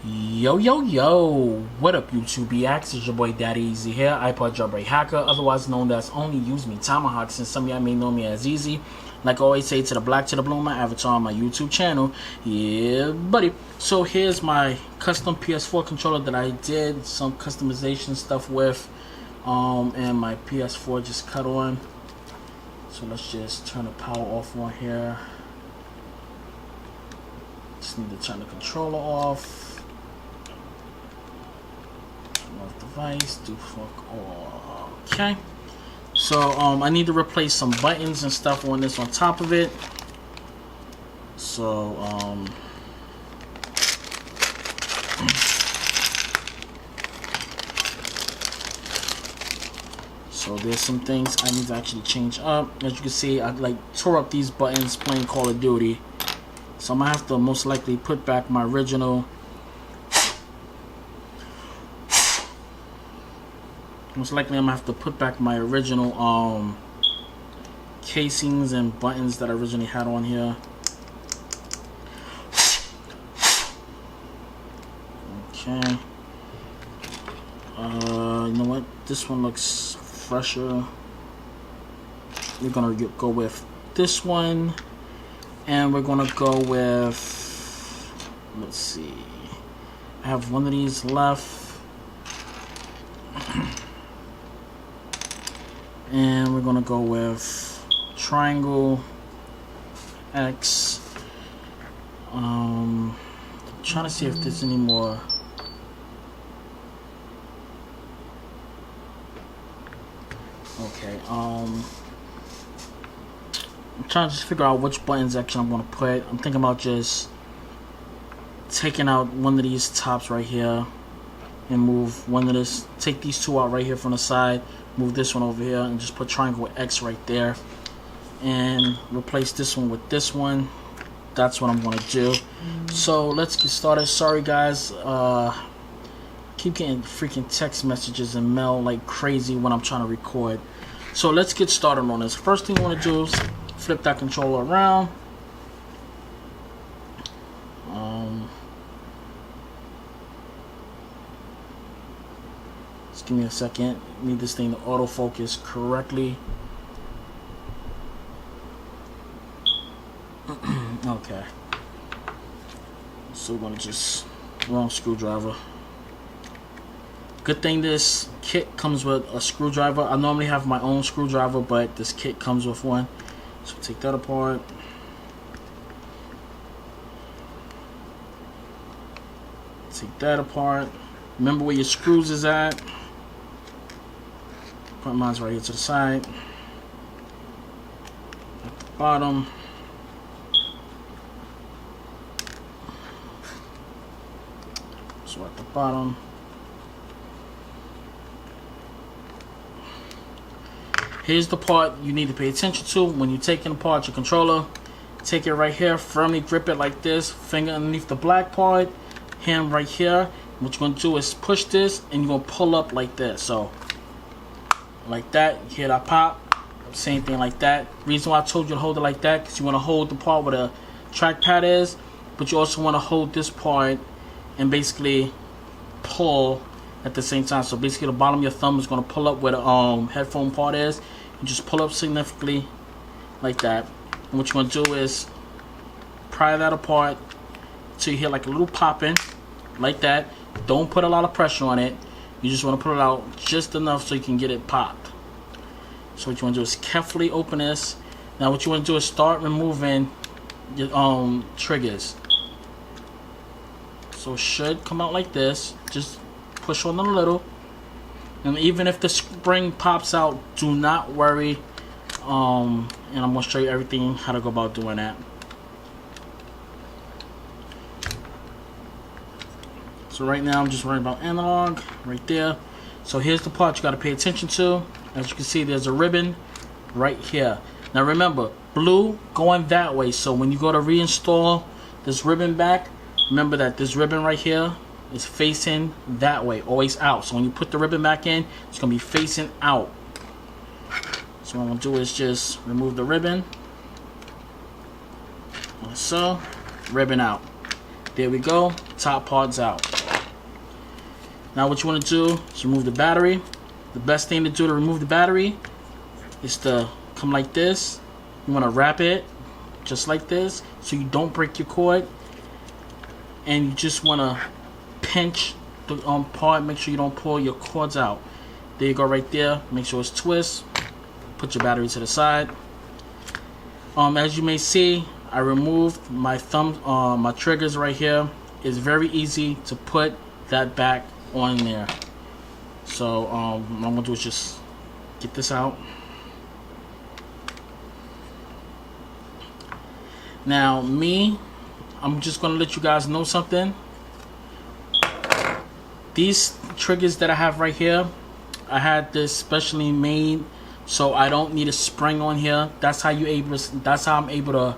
Yo, what up YouTube BX? It's your boy Daddy Easy here, iPod jailbreak hacker, otherwise known as Only Use Me Tomahawk, since some of y'all may know me as Easy. Like I always say, to the black to the blue, my avatar on my YouTube channel. Yeah, buddy. So here's my custom PS4 controller that I did some customization stuff with, and my PS4 just cut on. So let's just turn the power off on here. Just need to turn the controller off. Device, do fuck all. Okay, so I need to replace some buttons and stuff on this on top of it. So so there's some things I need to actually change up. As you can see, I like tore up these buttons playing Call of Duty, so I'm gonna have to most likely put back my original. Most likely I'm gonna have to put back my original casings and buttons that I originally had on here. Okay. You know what? This one looks fresher. We're gonna go with this one, and we're gonna go with, let's see, I have one of these left. And we're gonna go with triangle X. I'm trying to see if there's any more. Okay. I'm trying to just figure out which buttons actually I'm gonna put. I'm thinking about just taking out one of these tops right here and move one of this. Take these two out right here from the side. Move this one over here and just put triangle X right there, and replace this one with this one. That's what I'm gonna do. So let's get started. Sorry guys, keep getting freaking text messages and mail like crazy when I'm trying to record. So let's get started on this. First thing you want to do is flip that controller around. Give me a second. Need this thing to autofocus correctly. Okay. So we're gonna just wrong screwdriver. Good thing this kit comes with a screwdriver. I normally have my own screwdriver, but this kit comes with one. So take that apart. Take that apart. Remember where your screws is at. Put mine right here to the side. At the bottom. So at the bottom. Here's the part you need to pay attention to when you're taking apart your controller. Take it right here, firmly grip it like this, finger underneath the black part, hand right here. What you're going to do is push this and you're going to pull up like this. So like that, you hear that pop, same thing like that. Reason why I told you to hold it like that, because you want to hold the part where the trackpad is, but you also want to hold this part and basically pull at the same time. So basically the bottom of your thumb is going to pull up where the headphone part is. You just pull up significantly like that. And what you're going to do is pry that apart till you hear like a little popping like that. Don't put a lot of pressure on it. You just want to put it out just enough so you can get it popped. So what you want to do is carefully open this. Now what you want to do is start removing your triggers. So it should come out like this. Just push on them a little. And even if the spring pops out, do not worry. And I'm going to show you everything how to go about doing that. So right now I'm just worrying about analog right there. So here's the part you got to pay attention to. As you can see, there's a ribbon right here. Now remember, blue going that way. So when you go to reinstall this ribbon back, remember that this ribbon right here is facing that way, always out. So when you put the ribbon back in, it's going to be facing out. So what I'm going to do is just remove the ribbon. Like so, ribbon out. There we go, top part's out. Now what you want to do is remove the battery. The best thing to do to remove the battery is to come like this. You want to wrap it just like this so you don't break your cord, and you just want to pinch the part. Make sure you don't pull your cords out. There you go, right there. Make sure it's twist. Put your battery to the side. As you may see, I removed my my triggers right here. It's very easy to put that back on there. So what I'm gonna do is just get this out. Now I'm just gonna let you guys know something. These triggers that I have right here, I had this specially made so I don't need a spring on here. That's how I'm able to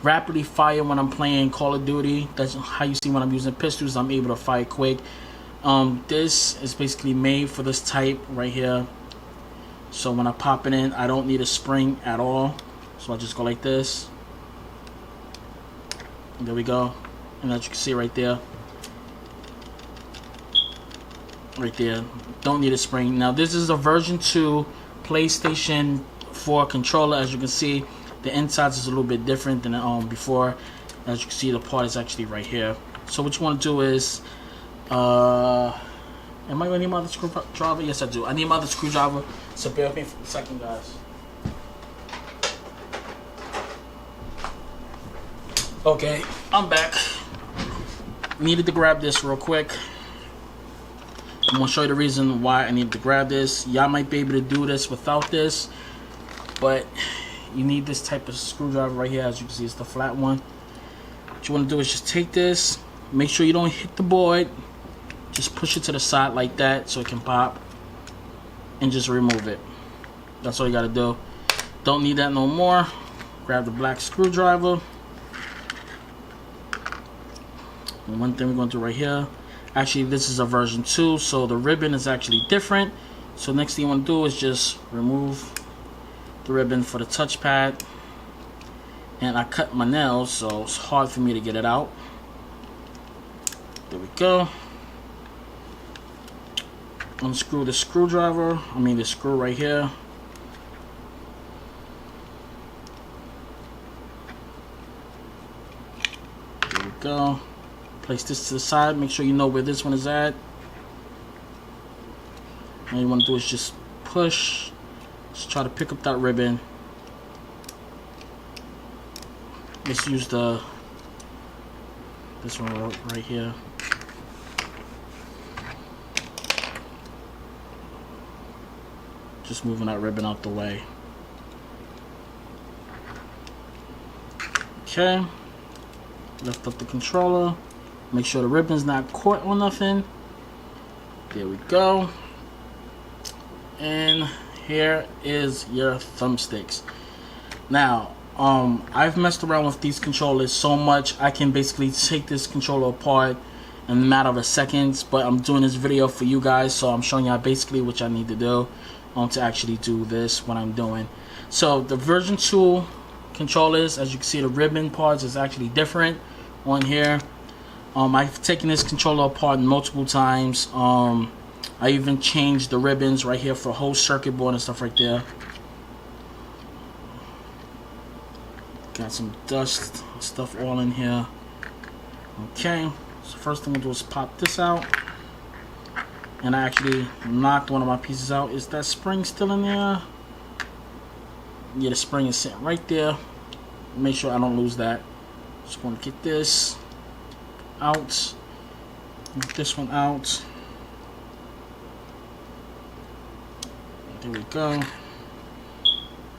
rapidly fire when I'm playing Call of Duty. That's how you see when I'm using pistols, I'm able to fire quick. This is basically made for this type right here. So when I pop it in, I don't need a spring at all. So I just go like this. There we go. And as you can see right there. Right there. Don't need a spring. Now this is a version 2 PlayStation 4 controller. As you can see, the insides is a little bit different than before. As you can see, the part is actually right here. So what you want to do is, am I going to need my other screwdriver? Yes, I do. I need my other screwdriver. So bear with me for a second, guys. Okay, I'm back. Needed to grab this real quick. I'm going to show you the reason why I need to grab this. Y'all might be able to do this without this, but you need this type of screwdriver right here. As you can see, it's the flat one. What you want to do is just take this. Make sure you don't hit the board. Just push it to the side like that so it can pop. And just remove it. That's all you got to do. Don't need that no more. Grab the black screwdriver. And one thing we're going to do right here. Actually, this is a version 2, so the ribbon is actually different. So next thing you want to do is just remove the ribbon for the touchpad. And I cut my nails, so it's hard for me to get it out. There we go. Unscrew the screwdriver. The screw right here. There we go. Place this to the side. Make sure you know where this one is at. All you want to do is just push. Just try to pick up that ribbon. Let's use this one right here. Just moving that ribbon out the way. Okay. Lift up the controller. Make sure the ribbon's not caught or nothing. There we go. And here is your thumbsticks. Now, I've messed around with these controllers so much, I can basically take this controller apart in a matter of seconds. But I'm doing this video for you guys, so I'm showing y'all basically what y'all need to do to actually do this, what I'm doing. So the version 2 controllers, as you can see, the ribbon parts is actually different on here. I've taken this controller apart multiple times. I even changed the ribbons right here for whole circuit board and stuff right there. Got some dust stuff all in here. Okay, so first thing we'll do is pop this out. And I actually knocked one of my pieces out. Is that spring still in there? Yeah, the spring is sitting right there. Make sure I don't lose that. Just want to get this out. Get this one out. There we go.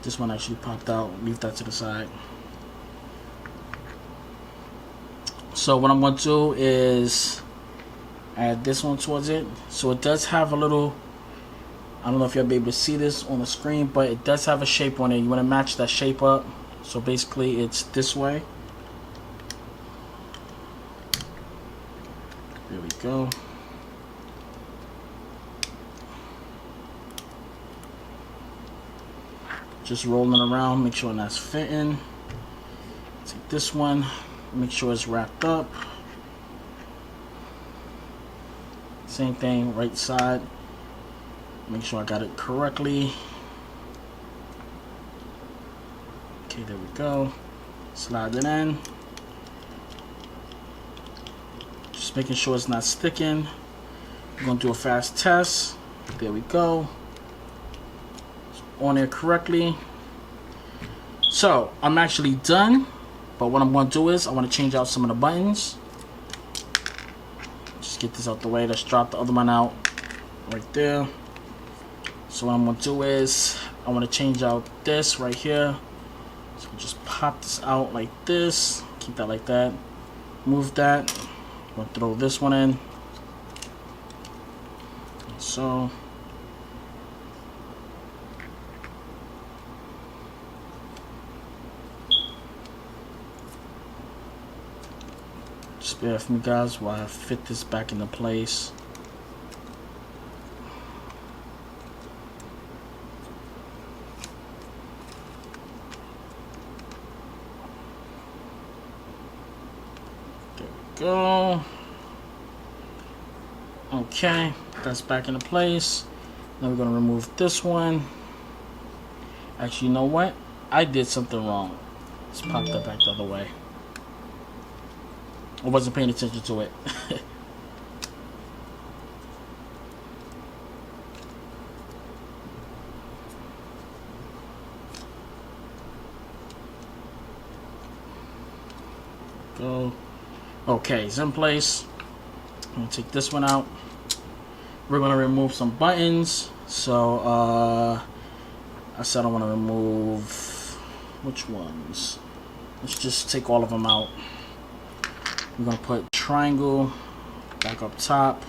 This one actually popped out. Leave that to the side. So what I'm going to do is add this one towards it. So it does have a little, I don't know if you'll be able to see this on the screen, but it does have a shape on it. You want to match that shape up. So basically it's this way. There we go. Just rolling around, make sure that's fitting. Take this one, make sure it's wrapped up. Same thing, right side. Make sure I got it correctly. Okay, there we go. Slide it in. Just making sure it's not sticking. We're gonna do a fast test. There we go. It's on there correctly. So I'm actually done, but what I'm gonna do is I want to change out some of the buttons. Just get this out the way. Let's drop the other one out right there. So what I'm gonna do is I want to change out this right here. So just pop this out like this. Keep that like that. Move that. I'm gonna throw this one in. So just bear with me, guys, while I fit this back into place. There we go. Okay, that's back into place. Now we're gonna remove this one. Actually, you know what? I did something wrong. Let's pop that back the other way. I wasn't paying attention to it. Go. Okay, it's in place. I'm gonna take this one out. We're gonna remove some buttons. So I said I want to remove which ones. Let's just take all of them out. We're gonna put triangle back up top.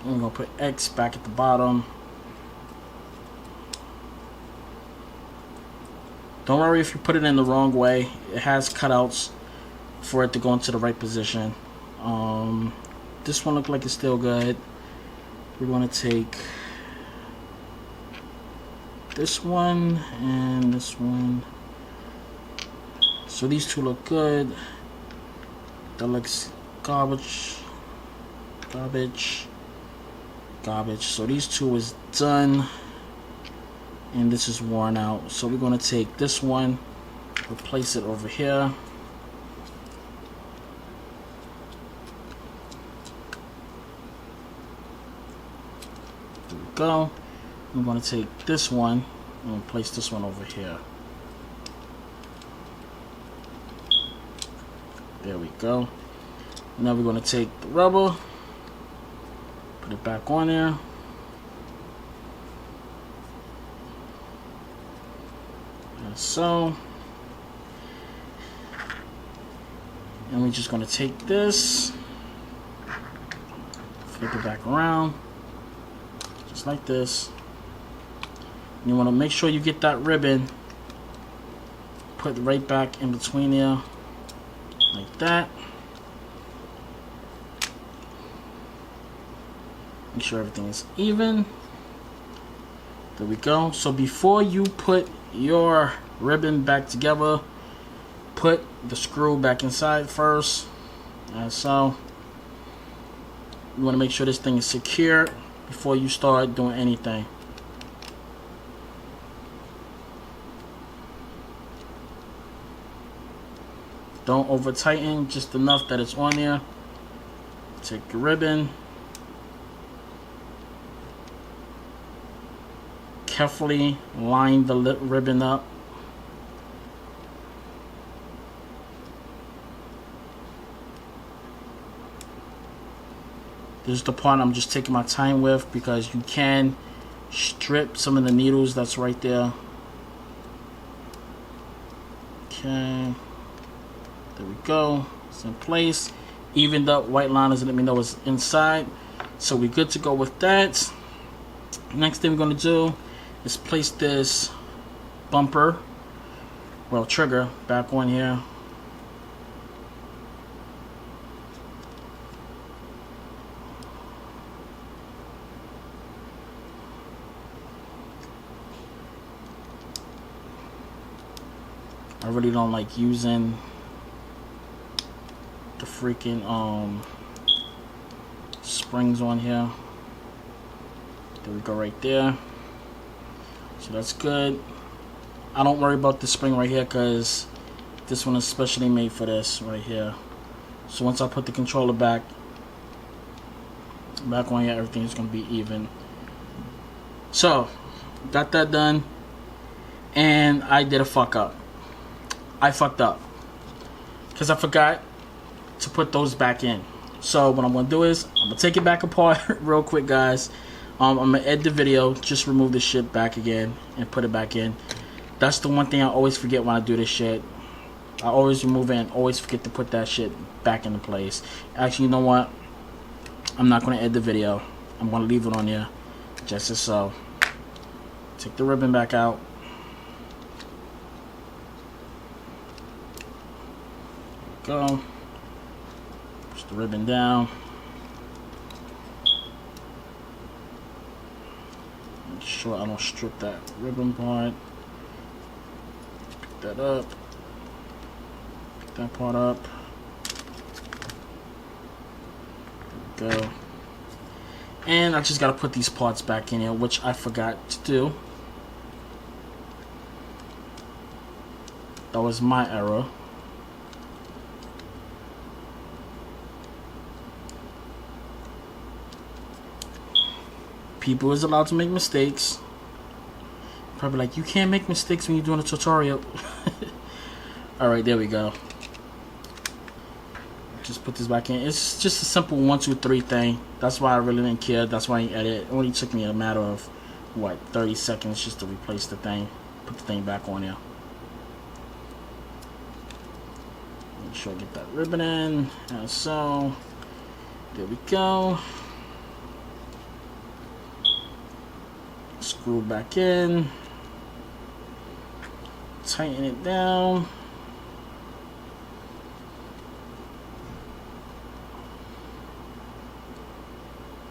And we're gonna put X back at the bottom. Don't worry if you put it in the wrong way. It has cutouts for it to go into the right position. This one looks like it's still good. We're gonna take this one and this one. So these two look good. That looks garbage, garbage, garbage. So these two is done, and this is worn out. So we're gonna take this one, replace it over here. There we go. I'm gonna take this one and place this one over here. There we go. Now we're going to take the rubber, put it back on there. And so. And we're just going to take this, flip it back around, just like this. And you want to make sure you get that ribbon put right back in between there. Like that. Make sure everything is even. There we go. So before you put your ribbon back together, put the screw back inside first. And so you want to make sure this thing is secure before you start doing anything. Don't over tighten, just enough that it's on there. Take your ribbon. Carefully line the ribbon up. This is the part I'm just taking my time with because you can strip some of the needles that's right there. Okay. There we go. It's in place. Evened up white liners, let me know it's inside. So we're good to go with that. Next thing we're going to do is place this bumper, well, trigger, back on here. I really don't like using the freaking springs on here. There we go, right there. So that's good. I don't worry about the spring right here because this one is specially made for this right here. So once I put the controller back on here, everything is going to be even. So got that done, and I did a fuck up. I fucked up because I forgot to put those back in. So what I'm going to do is I'm going to take it back apart real quick, guys. I'm going to edit the video, just remove the shit back again and put it back in. That's the one thing I always forget when I do this shit. I always remove it and always forget to put that shit back into place. Actually, you know what? I'm not going to edit the video. I'm going to leave it on there just as so. Take the ribbon back out. Go. Push the ribbon down. Make sure I don't strip that ribbon part. Pick that up. Pick that part up. There we go. And I just gotta put these parts back in here, which I forgot to do. That was my error. People is allowed to make mistakes. Probably like, you can't make mistakes when you're doing a tutorial. Alright, there we go. Just put this back in. It's just a simple 1, 2, 3 thing. That's why I really didn't care. That's why I didn't edit. It only took me a matter of, what, 30 seconds just to replace the thing. Put the thing back on there. Make sure I get that ribbon in. And so, there we go. Screw back in. Tighten it down.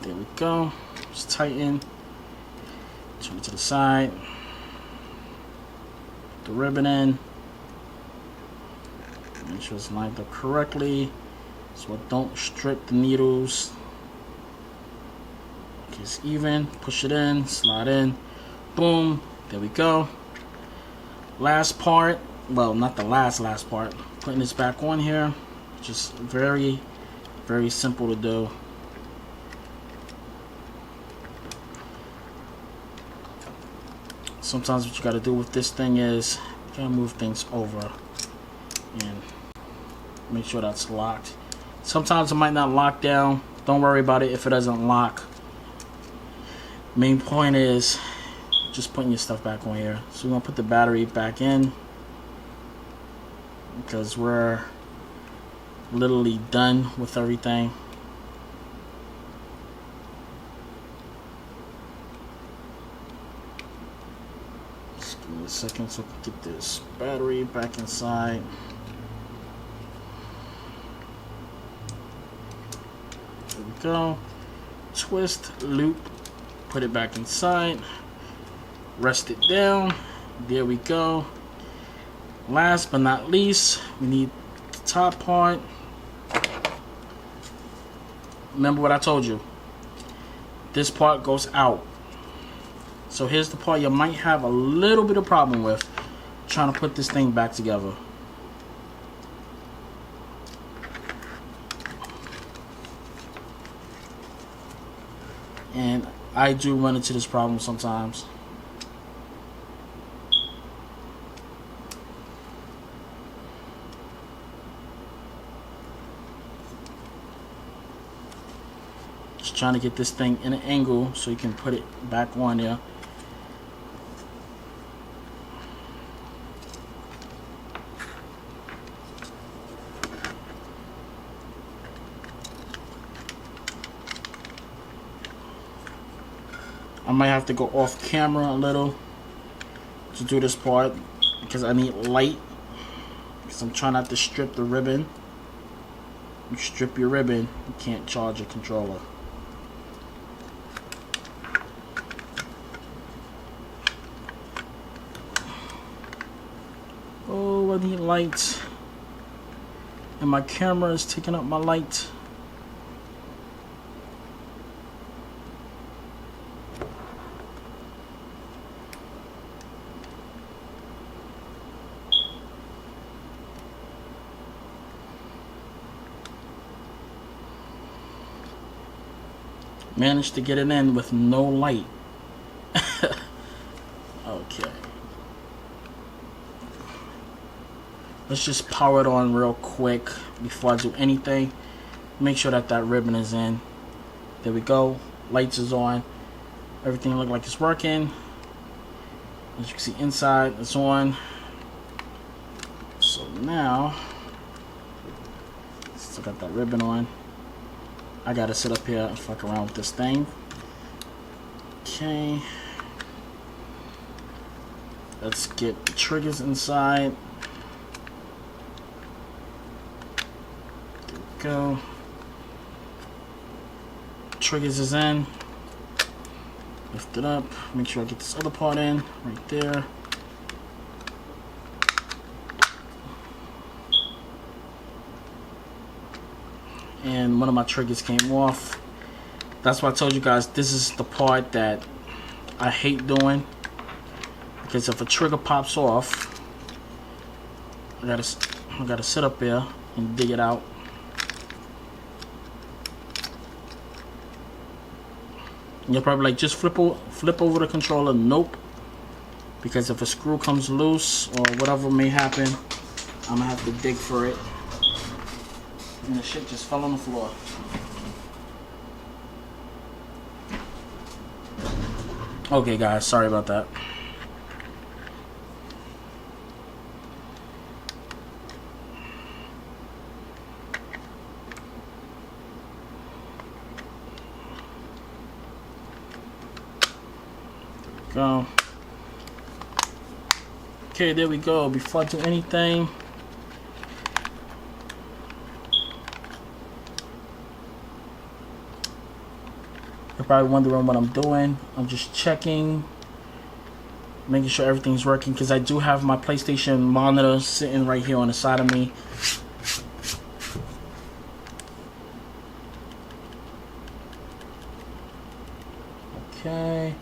There we go. Just tighten. Turn it to the side. Put the ribbon in. Make sure it's lined up correctly so it don't strip the needles. Okay, it's even. Push it in. Slide in. Boom. There we go. Last part. Well, not the last part. Putting this back on here. Just very, very simple to do. Sometimes what you gotta do with this thing is you gotta move things over and make sure that's locked. Sometimes it might not lock down. Don't worry about it if it doesn't lock. Main point is just putting your stuff back on here. So we're gonna put the battery back in because we're literally done with everything. Give me a second so I can get this battery back inside. There we go. Twist, loop, put it back inside. Rest it down. There we go. Last but not least, we need the top part. Remember what I told you. This part goes out. So here's the part you might have a little bit of problem with trying to put this thing back together. And I do run into this problem sometimes. Just trying to get this thing in an angle so you can put it back on there. I might have to go off camera a little to do this part because I need light, because I'm trying not to strip the ribbon. You strip your ribbon, you can't charge a controller. Oh, I need light. and my camera is taking up my light. Managed to get it in with no light. Okay. Let's just power it on real quick before I do anything. Make sure that that ribbon is in. There we go. Lights is on. Everything looks like it's working. As you can see, inside it's on. So now, still got that ribbon on. I gotta sit up here and fuck around with this thing. Okay. Let's get the triggers inside. There we go. Triggers is in. Lift it up. Make sure I get this other part in right there. And one of my triggers came off. That's why I told you guys this is the part that I hate doing, because if a trigger pops off, I gotta sit up there and dig it out. And you're probably like, just flip over the controller. Nope, because if a screw comes loose or whatever may happen, I'm gonna have to dig for it. And the shit just fell on the floor. Okay guys, sorry about that. There we go. Okay, there we go. Before I do anything, you're probably wondering what I'm doing. I'm just checking, making sure everything's working, because I do have my PlayStation monitor sitting right here on the side of me. Okay.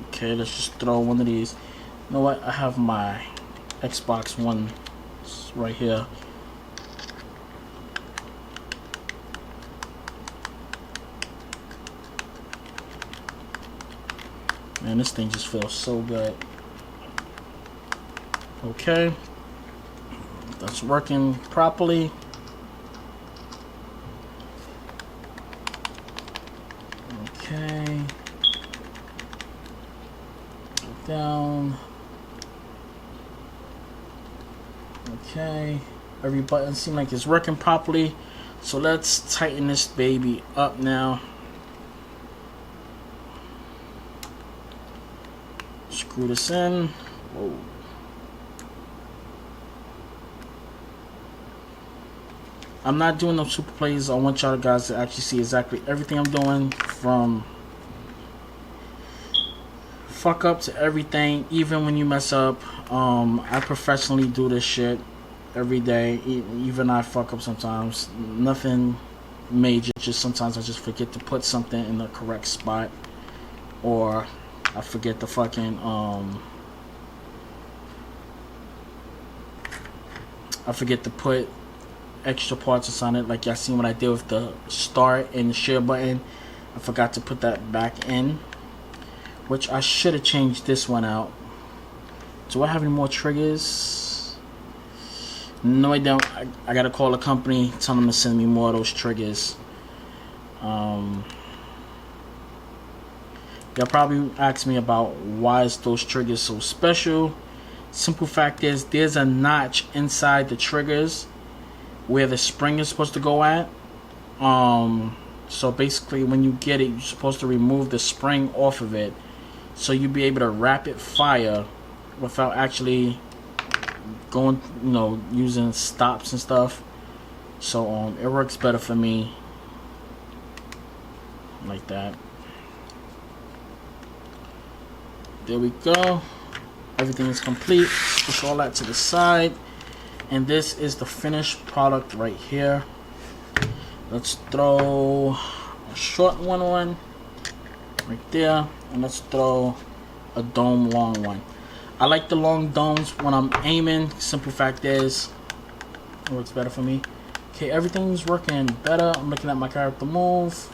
Okay, let's just throw one of these. You know what? I have my Xbox One right here. Man, this thing just feels so good. Okay. That's working properly. Okay. Down. Okay, every button seems like it's working properly, so let's tighten this baby up now. Screw this in. Whoa. I'm not doing no super plays. I want y'all guys to actually see exactly everything I'm doing, from fuck up to everything. Even when you mess up, I professionally do this shit every day. Even I fuck up sometimes. Nothing major, just sometimes I just forget to put something in the correct spot, or I forget to fucking I forget to put extra parts on it. Like y'all seen what I did with the start and the share button. I forgot to put that back in, which I should have changed this one out. Do I have any more triggers? No, I don't. I gotta call the company, tell them to send me more of those triggers. Y'all probably asked me about why is those triggers so special. Simple fact is, there's a notch inside the triggers where the spring is supposed to go at. So basically when you get it, you're supposed to remove the spring off of it, so you'll be able to rapid fire without actually going, you know, using stops and stuff. So it works better for me. like that. There we go. Everything is complete. Push all that to the side, and this is the finished product right here. Let's throw a short one on right there, and let's throw a dome long one. I like the long domes when I'm aiming. Simple fact is, it works better for me. Okay, everything's working better. I'm looking at my character move.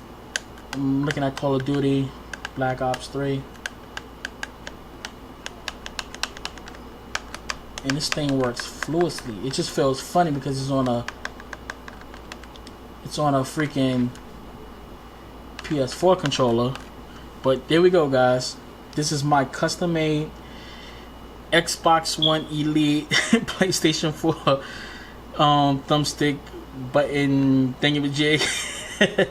I'm looking at Call of Duty Black Ops 3. And this thing works fluidly. It just feels funny because it's on a freaking Ps4 controller. But there we go, guys. This is my custom made Xbox One Elite PlayStation 4 thumbstick button thingamajig.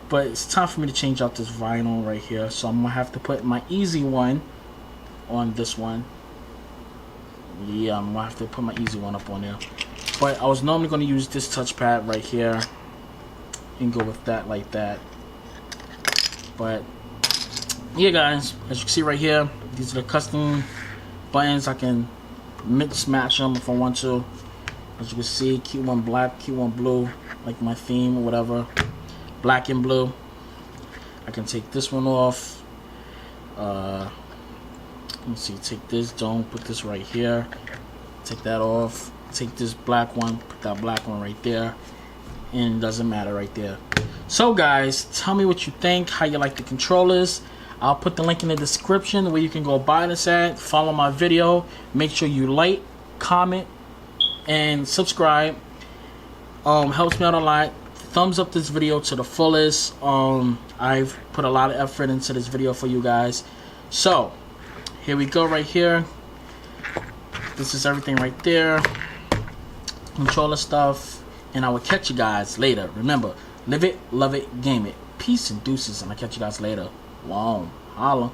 But it's time for me to change out this vinyl right here, so I'm gonna have to put my easy one on this one. Yeah, I'm gonna have to put my easy one up on there. But I was normally gonna use this touchpad right here and go with that like that. But yeah, guys, as you can see right here, these are the custom buttons. I can mix match them if I want to. As you can see, Q1 black, Q1 blue, like my theme or whatever. Black and blue. I can take this one off. Let's see, take this dome, put this right here. Take that off. Take this black one, put that black one right there. And it doesn't matter right there. So guys, tell me what you think, how you like the controllers. I'll put the link in the description where you can go buy this at. Follow my video. Make sure you like, comment, and subscribe. Helps me out a lot. Thumbs up this video to the fullest. I've put a lot of effort into this video for you guys. So here we go right here. This is everything right there. Controller stuff. And I will catch you guys later. Remember, live it, love it, game it. Peace and deuces, and I'll catch you guys later. Long. Holla.